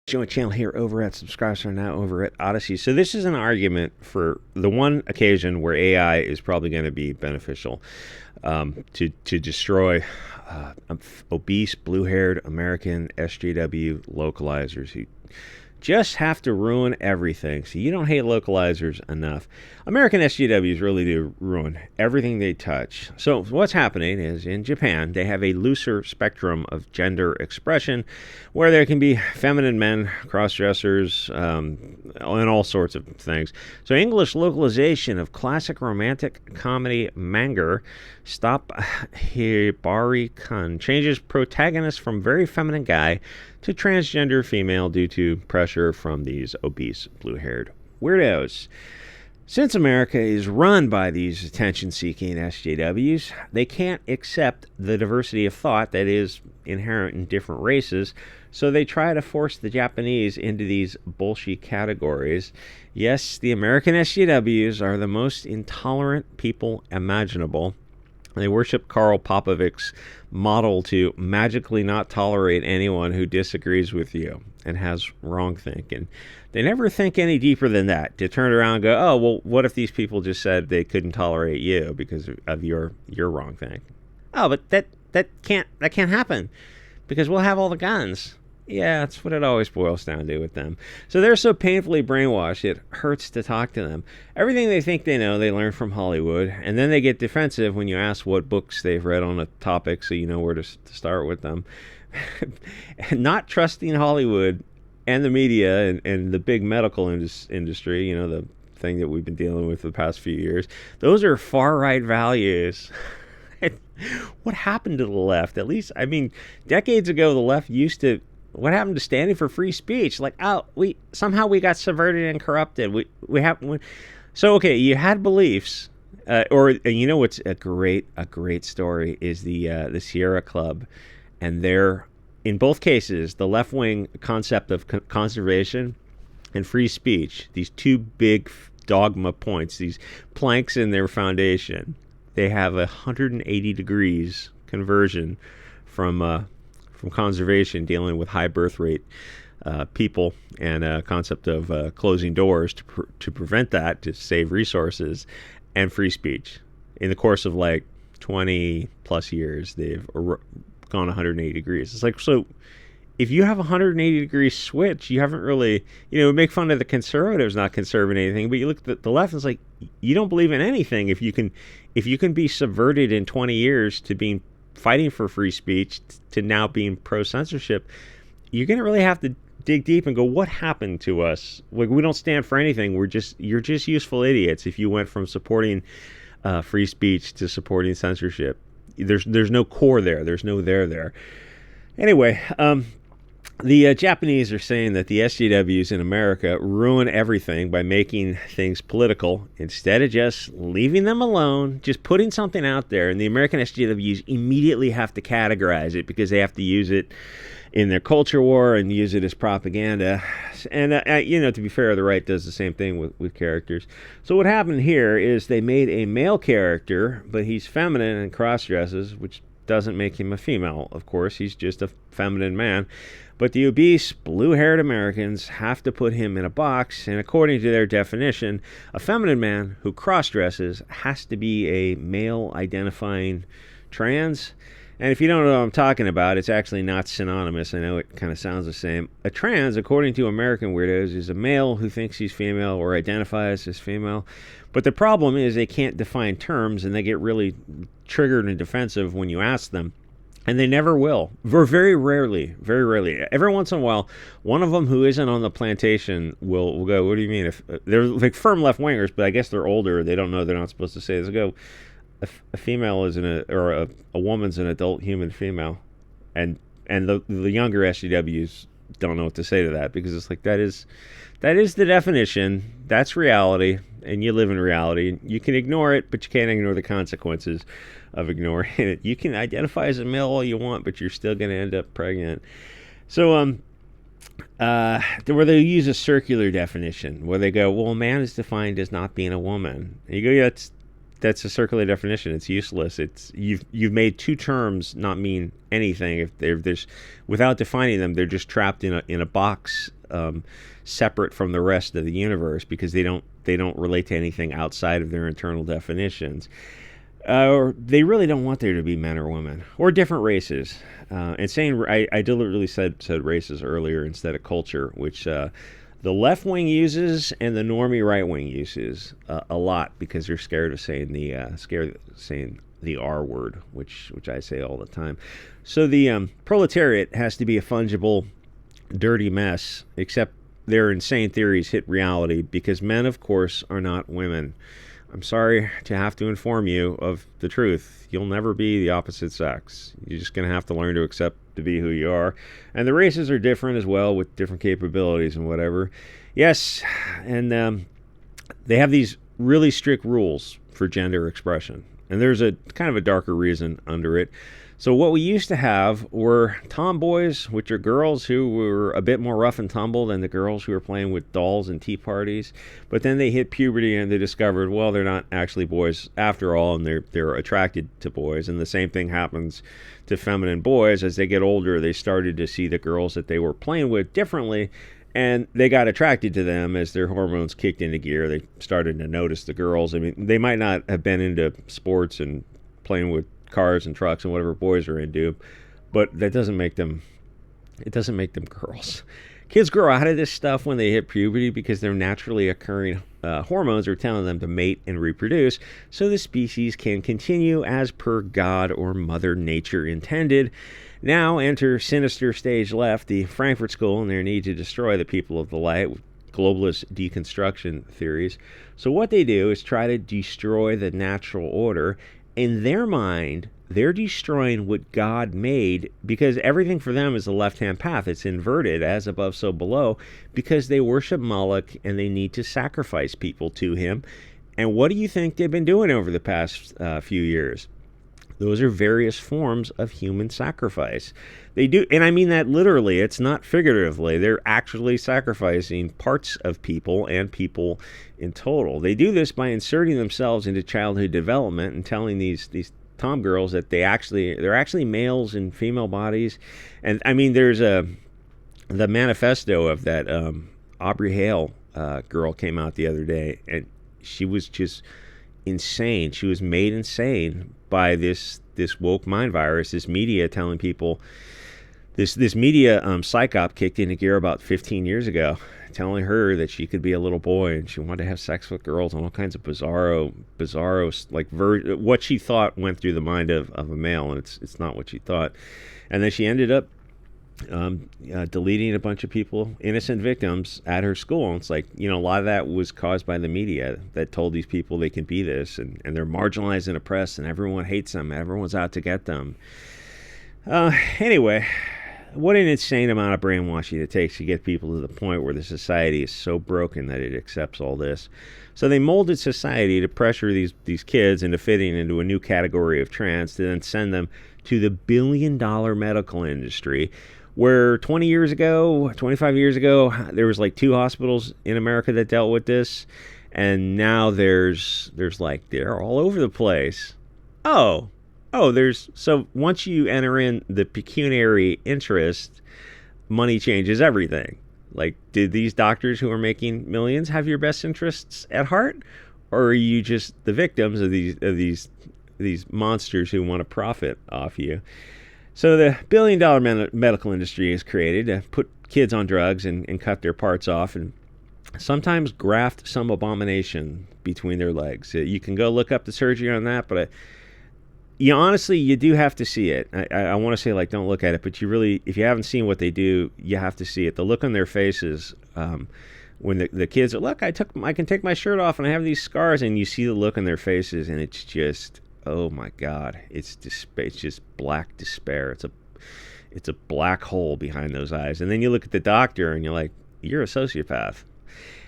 Joint channel here over at SubStars are now over at Odyssey. So this is an argument for the one occasion where AI is probably going to be beneficial to destroy obese, blue-haired American SJW localizers who just have to ruin everything. So you don't hate localizers enough. American SJWs really do ruin everything they touch. So what's happening is in Japan, they have a looser spectrum of gender expression where there can be feminine men, cross-dressers, and all sorts of things. So English localization of classic romantic comedy Manga, Stop Hibari-Kun, changes protagonist from very feminine guy to transgender female due to pressure from these obese blue-haired weirdos. Since America is run by these attention-seeking SJWs, they can't accept the diversity of thought that is inherent in different races, so they try to force the Japanese into these bullshit categories. Yes, the American SJWs are the most intolerant people imaginable. They worship Karl Popovich's model to magically not tolerate anyone who disagrees with you and has wrong thinking. They never think any deeper than that, to turn around and go, oh, well, what if these people just said they couldn't tolerate you because of your wrong thing? Oh, but that can't happen because we'll have all the guns. Yeah, that's what it always boils down to with them. So they're so painfully brainwashed, it hurts to talk to them. Everything they think they know, they learn from Hollywood, and then they get defensive when you ask what books they've read on a topic so you know where to start with them. And not trusting Hollywood and the media and the big medical industry, you know, the thing that we've been dealing with for the past few years, those are far-right values. What happened to the left? At least, I mean, decades ago, the left used to... What happened to standing for free speech? Like, oh, we got subverted and corrupted. So okay, you had beliefs, or you know what's a great story is the Sierra Club, and their, in both cases, the left wing concept of conservation and free speech. These two big dogma points, these planks in their foundation, they have 180 degrees conversion from conservation, dealing with high birth rate people, and a concept of closing doors to prevent that, to save resources, and free speech. In the course of like 20 plus years, they've gone 180 degrees. It's like, so if you have a 180 degree switch, you haven't really, you know, we make fun of the conservatives not conserving anything, but you look at the left and it's like, you don't believe in anything if you can be subverted in 20 years to being fighting for free speech to now being pro-censorship. You're going to really have to dig deep and go, what happened to us? Like, we don't stand for anything. You're just useful idiots if you went from supporting free speech to supporting censorship. There's no core there. There's no there. Anyway, the Japanese are saying that the SJWs in America ruin everything by making things political instead of just leaving them alone, just putting something out there. And the American SJWs immediately have to categorize it because they have to use it in their culture war and use it as propaganda. And, you know, to be fair, the right does the same thing with characters. So what happened here is they made a male character, but he's feminine and cross-dresses, which doesn't make him a female, of course. He's just a feminine man. But the obese, blue-haired Americans have to put him in a box, and according to their definition, a feminine man who cross-dresses has to be a male-identifying trans. And if you don't know what I'm talking about, it's actually not synonymous. I know it kind of sounds the same. A trans, according to American Weirdos, is a male who thinks he's female or identifies as female. But the problem is they can't define terms, and they get really triggered and defensive when you ask them. And they never will. Very rarely. Every once in a while, one of them who isn't on the plantation will go, what do you mean? If they're like firm left-wingers, but I guess they're older. They don't know they're not supposed to say this. They'll go, a female is a woman's an adult human female. And the younger SJWs don't know what to say to that, because it's like, that is the definition. That's reality. And you live in reality. You can ignore it, but you can't ignore the consequences of ignoring it. You can identify as a male all you want, but you're still going to end up pregnant. So, where they use a circular definition, where they go, well, a man is defined as not being a woman. And you go, yeah, that's a circular definition. It's useless. It's you've made two terms not mean anything. If there's without defining them, they're just trapped in a box separate from the rest of the universe because they don't relate to anything outside of their internal definitions. Or they really don't want there to be men or women or different races. And saying I deliberately said races earlier instead of culture, which the left wing uses and the normie right wing uses a lot because they're scared of saying the R word, which I say all the time. So the proletariat has to be a fungible, dirty mess, except their insane theories hit reality because men, of course, are not women. I'm sorry to have to inform you of the truth. You'll never be the opposite sex. You're just going to have to learn to accept to be who you are. And the races are different as well with different capabilities and whatever. Yes, and they have these really strict rules for gender expression. And there's a kind of a darker reason under it. So what we used to have were tomboys, which are girls who were a bit more rough and tumble than the girls who were playing with dolls and tea parties. But then they hit puberty and they discovered, well, they're not actually boys after all, and they're attracted to boys. And the same thing happens to feminine boys. As they get older, they started to see the girls that they were playing with differently, and they got attracted to them as their hormones kicked into gear. They started to notice the girls. I mean, they might not have been into sports and playing with cars and trucks and whatever boys are into, but that doesn't make them girls. Kids grow out of this stuff when they hit puberty because their naturally occurring hormones are telling them to mate and reproduce so the species can continue as per God or Mother Nature intended. Now enter sinister stage left, the Frankfurt School, and their need to destroy the people of the light with globalist deconstruction theories. So what they do is try to destroy the natural order. In their mind, they're destroying what God made because everything for them is a left-hand path. It's inverted, as above, so below, because they worship Moloch and they need to sacrifice people to him. And what do you think they've been doing over the past few years? Those are various forms of human sacrifice. They do, and I mean that literally, it's not figuratively. They're actually sacrificing parts of people and people in total. They do this by inserting themselves into childhood development and telling these tom girls that they're actually males in female bodies. And I mean, there's the manifesto of that Aubrey Hale girl came out the other day, and she was just insane. She was made insane by this woke mind virus, this media telling people. This media psyop kicked into gear about 15 years ago, telling her that she could be a little boy and she wanted to have sex with girls and all kinds of bizarro, like what she thought went through the mind of a male, and it's not what she thought. And then she ended up deleting a bunch of people, innocent victims, at her school. And it's like, a lot of that was caused by the media that told these people they can be this, and they're marginalized and oppressed, and everyone hates them, everyone's out to get them. Anyway, what an insane amount of brainwashing it takes to get people to the point where the society is so broken that it accepts all this. So they molded society to pressure these kids into fitting into a new category of trans, to then send them to the billion-dollar medical industry, where 20 years ago, 25 years ago, there was like 2 hospitals in America that dealt with this, and now they're all over the place. So once you enter in the pecuniary interest, money changes everything. Like, did these doctors who are making millions have your best interests at heart, or are you just the victims of these monsters who want to profit off you? So the billion-dollar medical industry is created to put kids on drugs and cut their parts off and sometimes graft some abomination between their legs. You can go look up the surgery on that, but honestly, you do have to see it. I want to say, like, don't look at it, but you really, if you haven't seen what they do, you have to see it. The look on their faces when the kids are, look, I can take my shirt off and I have these scars, and you see the look on their faces, and it's just, oh my God, it's just black despair. It's a black hole behind those eyes. And then you look at the doctor and you're like, you're a sociopath.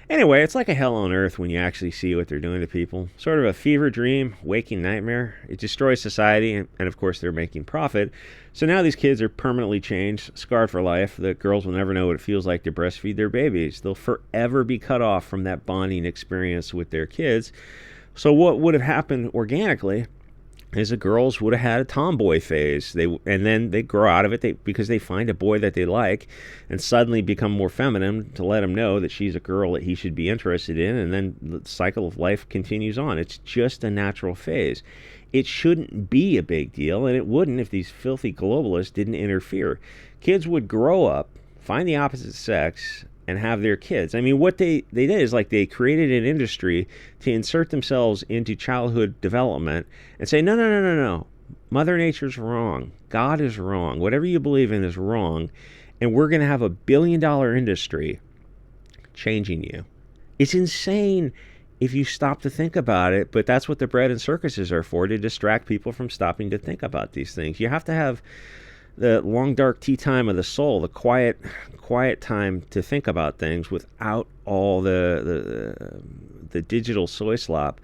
Anyway, it's like a hell on earth when you actually see what they're doing to people. Sort of a fever dream, waking nightmare. It destroys society, and of course they're making profit. So now these kids are permanently changed, scarred for life. The girls will never know what it feels like to breastfeed their babies. They'll forever be cut off from that bonding experience with their kids. So what would have happened organically is the girls would have had a tomboy phase. And then they grow out of it because they find a boy that they like and suddenly become more feminine to let him know that she's a girl that he should be interested in, and then the cycle of life continues on. It's just a natural phase. It shouldn't be a big deal, and it wouldn't if these filthy globalists didn't interfere. Kids would grow up, find the opposite sex, and have their kids. I mean, what they did is like they created an industry to insert themselves into childhood development and say, no, no, no, no, no. Mother Nature's wrong. God is wrong. Whatever you believe in is wrong. And we're going to have a billion-dollar industry changing you. It's insane if you stop to think about it, but that's what the bread and circuses are for, to distract people from stopping to think about these things. You have to have the long dark tea time of the soul, the quiet time to think about things without all the digital soy slop.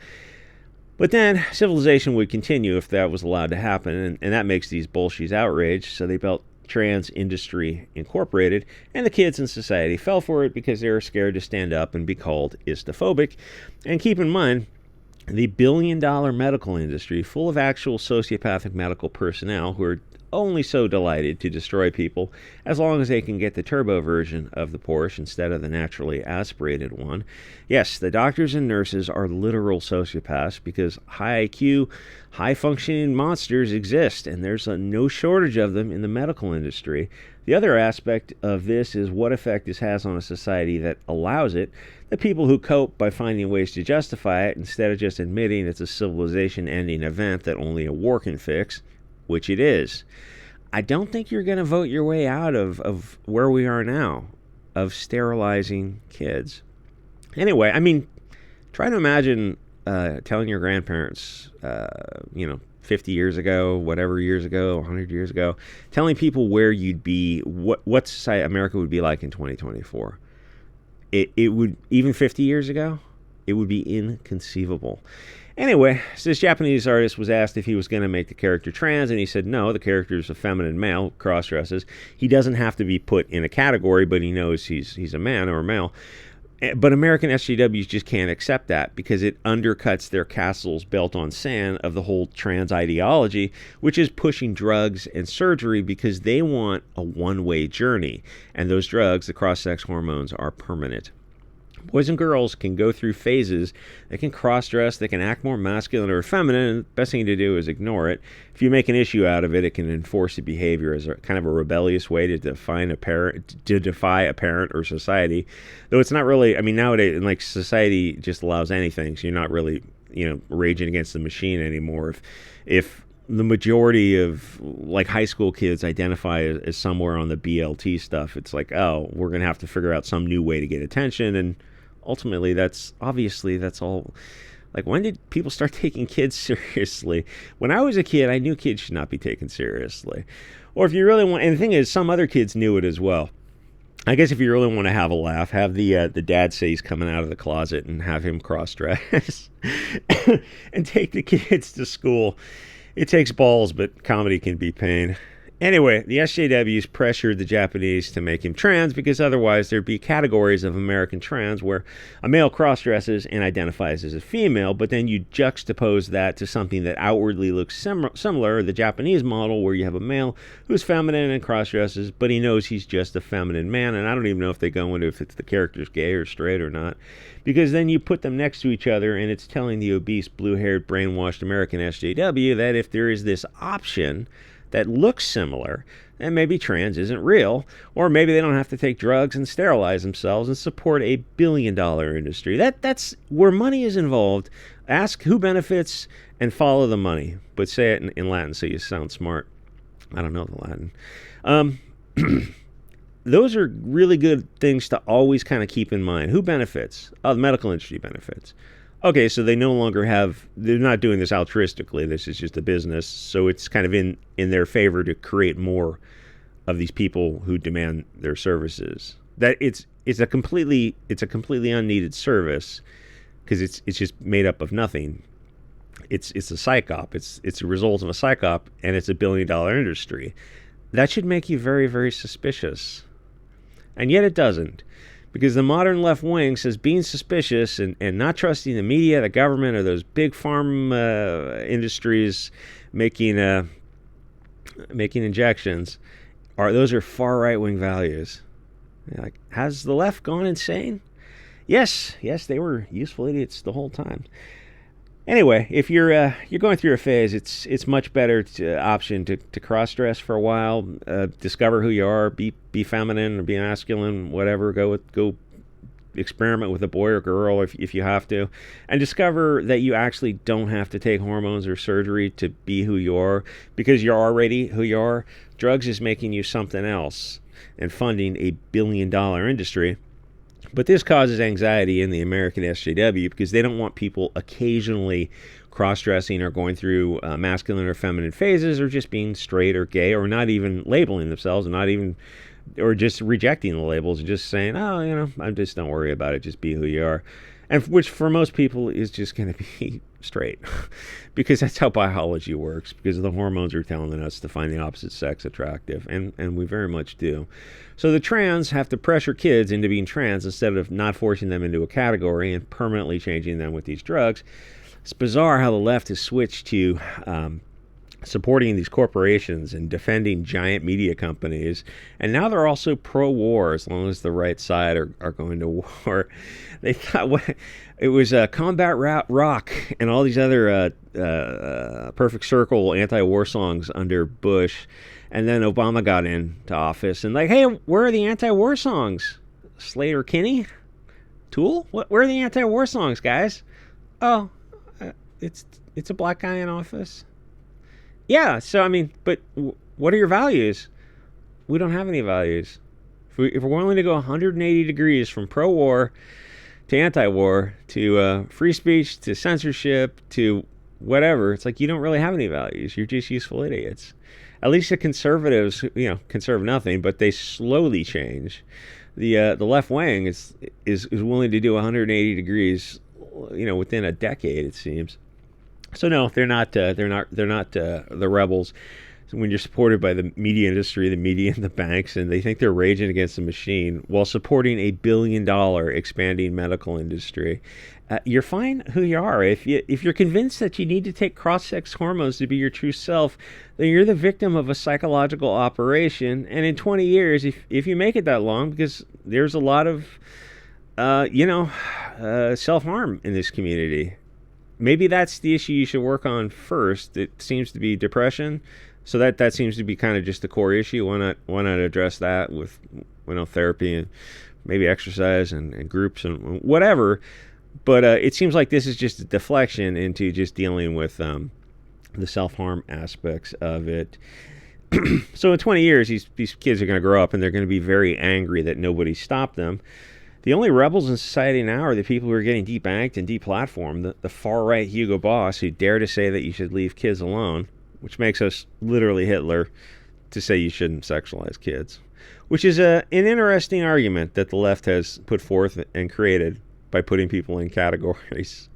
But then civilization would continue if that was allowed to happen, and that makes these bullshies outraged. So they built Trans Industry Incorporated, and the kids in society fell for it because they were scared to stand up and be called istophobic. And keep in mind, the billion-dollar medical industry, full of actual sociopathic medical personnel who are only so delighted to destroy people as long as they can get the turbo version of the Porsche instead of the naturally aspirated one. Yes, the doctors and nurses are literal sociopaths because high IQ, high-functioning monsters exist, and there's no shortage of them in the medical industry. The other aspect of this is what effect this has on a society that allows it. The people who cope by finding ways to justify it instead of just admitting it's a civilization-ending event that only a war can fix, which it is. I don't think you're going to vote your way out of where we are now, of sterilizing kids. Anyway, I mean, try to imagine telling your grandparents, 50 years ago, whatever years ago, 100 years ago, telling people where you'd be, what society America would be like in 2024. It would, even 50 years ago, it would be inconceivable. Anyway, so this Japanese artist was asked if he was going to make the character trans, and he said no, the character is a feminine male, cross-dresses. He doesn't have to be put in a category, but he knows he's a man or a male. But American SJWs just can't accept that because it undercuts their castles built on sand of the whole trans ideology, which is pushing drugs and surgery because they want a one-way journey. And those drugs, the cross-sex hormones, are permanent. Boys and girls can go through phases. They can cross-dress, they can act more masculine or feminine, and the best thing to do is ignore it. If you make an issue out of it, it can enforce the behavior as a kind of a rebellious way to defy a parent or society. Though it's not really, I mean, nowadays, like, society just allows anything, so you're not really, raging against the machine anymore. If the majority of, like, high school kids identify as somewhere on the BLT stuff, it's like, oh, we're going to have to figure out some new way to get attention, and ultimately, that's all. Like, when did people start taking kids seriously? When I was a kid, I knew kids should not be taken seriously. Or if you really want, and the thing is, some other kids knew it as well. I guess if you really want to have a laugh, have the dad say he's coming out of the closet and have him cross-dress and take the kids to school. It takes balls, but comedy can be pain. Anyway, the SJWs pressured the Japanese to make him trans because otherwise there'd be categories of American trans where a male cross-dresses and identifies as a female, but then you juxtapose that to something that outwardly looks similar, the Japanese model, where you have a male who's feminine and cross-dresses, but he knows he's just a feminine man, and I don't even know if they go into if it's the character's gay or straight or not, because then you put them next to each other and it's telling the obese, blue-haired, brainwashed American SJW that if there is this option that looks similar, then maybe trans isn't real, or maybe they don't have to take drugs and sterilize themselves and support a billion-dollar industry. That's where money is involved. Ask who benefits and follow the money, but say it in Latin so you sound smart. I don't know the Latin. Those are really good things to always kind of keep in mind. Who benefits? Oh, the medical industry benefits. Okay, so they're not doing this altruistically. This is just a business, so it's kind of in their favor to create more of these people who demand their services. That it's a completely unneeded service because it's just made up of nothing. It's a psyop. It's a result of a psyop, and it's a billion-dollar industry. That should make you very, very suspicious, and yet it doesn't. Because the modern left wing says being suspicious and not trusting the media, the government, or those big farm industries making injections, those are far right-wing values. Like, has the left gone insane? Yes, they were useful idiots the whole time. Anyway, if you're going through a phase, it's much better option to cross-dress for a while, discover who you are, be feminine or be masculine, whatever. Go experiment with a boy or girl if you have to, and discover that you actually don't have to take hormones or surgery to be who you are, because you're already who you are. Drugs is making you something else and funding a billion-dollar industry. But this causes anxiety in the American SJW because they don't want people occasionally cross-dressing or going through masculine or feminine phases, or just being straight or gay, or not even labeling themselves, or just rejecting the labels and just saying, oh, I just don't worry about it, just be who you are. And which for most people is just going to be straight, because that's how biology works, because the hormones are telling us to find the opposite sex attractive, and we very much do. So the trans have to pressure kids into being trans instead of not forcing them into a category and permanently changing them with these drugs. It's bizarre how the left has switched to supporting these corporations and defending giant media companies, and now they're also pro-war as long as the right side are going to war. They thought it was combat rock and all these other Perfect Circle anti-war songs under Bush, and then Obama got into office and like, hey, where are the anti-war songs? Slater Kinney? Tool? Where are the anti-war songs, guys? Oh, it's a black guy in office. Yeah, so I mean, but what are your values? We don't have any values. If we're willing to go 180 degrees from pro-war to anti-war to free speech to censorship to whatever, it's like you don't really have any values. You're just useful idiots. At least the conservatives, conserve nothing, but they slowly change. The left wing is willing to do 180 degrees, within a decade, it seems. So no, they're not the rebels. So when you're supported by the media industry, the media and the banks, and they think they're raging against the machine while supporting a $1 billion expanding medical industry, you're fine who you are. If you're convinced that you need to take cross-sex hormones to be your true self, then you're the victim of a psychological operation. And in 20 years, if you make it that long, because there's a lot of self-harm in this community. Maybe that's the issue you should work on first. It seems to be depression, so that seems to be kind of just the core issue. Why not address that with therapy and maybe exercise and groups and whatever? But it seems like this is just a deflection into just dealing with the self-harm aspects of it. So in 20 years, these kids are going to grow up and they're going to be very angry that nobody stopped them. The only rebels in society now are the people who are getting debanked and deplatformed, the far-right Hugo Boss who dare to say that you should leave kids alone, which makes us literally Hitler to say you shouldn't sexualize kids, which is an interesting argument that the left has put forth and created by putting people in categories.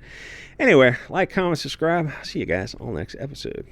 Anyway, like, comment, subscribe. See you guys all next episode.